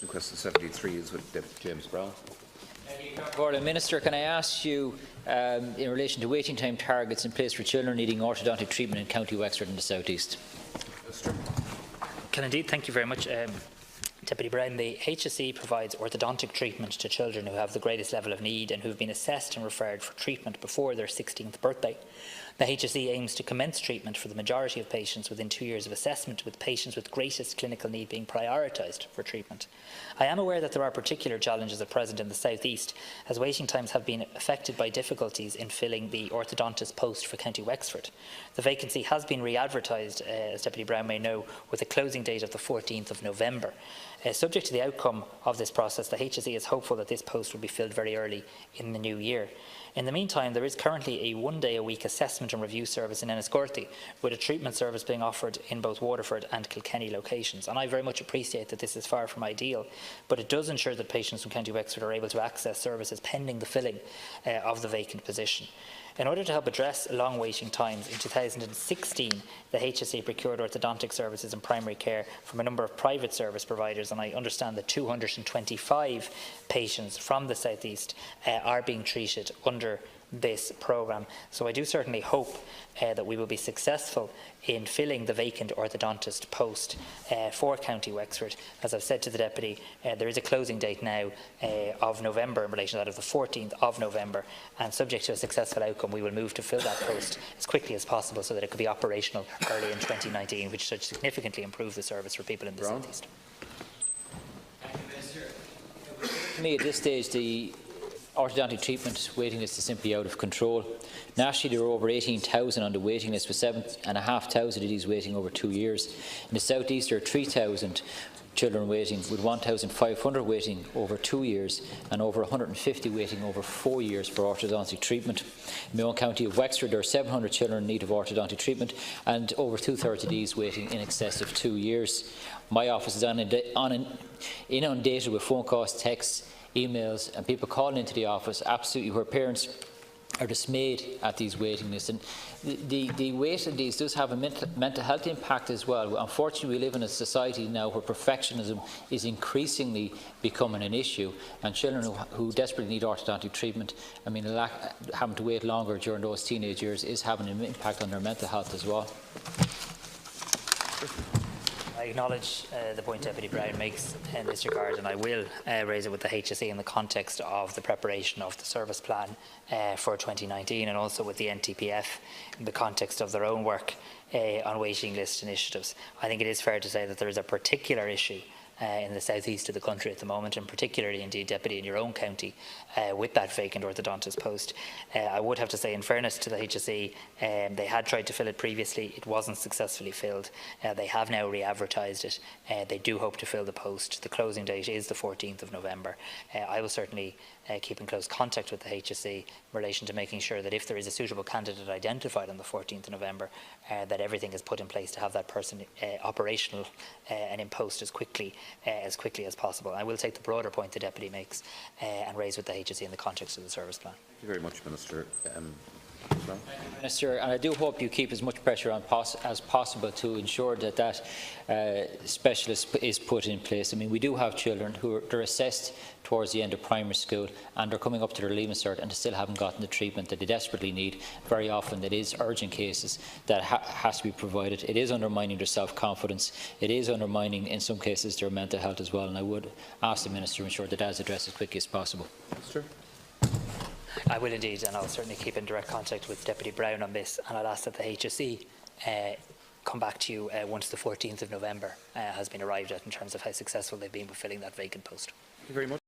Question 73 is with Deputy James Browne. Minister, can I ask you, in relation to waiting time targets in place for children needing orthodontic treatment in County Wexford and the South East? Minister. Can indeed. Thank you very much. Deputy Browne, the HSE provides orthodontic treatment to children who have the greatest level of need and who have been assessed and referred for treatment before their 16th birthday. The HSE aims to commence treatment for the majority of patients within 2 years of assessment, with patients with greatest clinical need being prioritised for treatment. I am aware that there are particular challenges at present in the South East, as waiting times have been affected by difficulties in filling the orthodontist post for County Wexford. The vacancy has been re-advertised, as Deputy Browne may know, with a closing date of the 14th of November. Subject to the outcome of this process, the HSE is hopeful that this post will be filled very early in the new year. In the meantime, there is currently a one-day-a-week assessment and review service in Enniscorthy, with a treatment service being offered in both Waterford and Kilkenny locations. And I very much appreciate that this is far from ideal, but it does ensure that patients from County Wexford are able to access services pending the filling of the vacant position. In order to help address long waiting times, in 2016 the HSE procured orthodontic services and primary care from a number of private service providers, and I understand that 225 patients from the South East are being treated under this programme. So I do certainly hope that we will be successful in filling the vacant orthodontist post for County Wexford. As I've said to the Deputy, there is a closing date now of November in relation to that of the 14th of November, and subject to a successful outcome we will move to fill that post as quickly as possible so that it could be operational early in 2019, which should significantly improve the service for people in the South East. To me, at this stage, the orthodontic treatment waiting list is simply out of control. Nationally, there are over 18,000 on the waiting list, with 7,500 of these waiting over 2 years. In the South East, there are 3,000 children waiting, with 1,500 waiting over 2 years and over 150 waiting over 4 years for orthodontic treatment. In my own county of Wexford, there are 700 children in need of orthodontic treatment, and over 2/3 of these waiting in excess of 2 years. My office is inundated with phone calls, texts, emails and people calling into the office, absolutely, where parents are dismayed at these waiting lists. And the wait in these does have a mental health impact as well. Unfortunately, we live in a society now where perfectionism is increasingly becoming an issue, and children who desperately need orthodontic treatment, I mean, having to wait longer during those teenage years is having an impact on their mental health as well. I acknowledge the point Deputy Browne makes in this regard, and I will raise it with the HSE in the context of the preparation of the service plan for 2019, and also with the NTPF in the context of their own work on waiting list initiatives. I think it is fair to say that there is a particular issue in the southeast of the country at the moment, and particularly indeed, Deputy, in your own county with that vacant orthodontist post. I would have to say, in fairness to the HSE, they had tried to fill it previously. It wasn't successfully filled. They have now re-advertised it. They do hope to fill the post. The closing date is the 14th of November. I will certainly keep in close contact with the HSE in relation to making sure that if there is a suitable candidate identified on the 14th of November, that everything is put in place to have that person operational and in post as quickly as possible. I will take the broader point the Deputy makes and raise with the HSE in the context of the service plan. Thank you very much, Minister. Minister, and I do hope you keep as much pressure on as possible to ensure that that specialist is put in place. I mean, we do have children who are assessed towards the end of primary school and they're coming up to their leaving cert and they still haven't gotten the treatment that they desperately need. Very often it is urgent cases that has to be provided. It is undermining their self-confidence. It is undermining, in some cases, their mental health as well, and I would ask the Minister to ensure that that is addressed as quickly as possible. Minister. I will indeed, and I'll certainly keep in direct contact with Deputy Browne on this, and I'll ask that the HSE come back to you once the 14th of November has been arrived at in terms of how successful they've been with filling that vacant post. Thank you very much.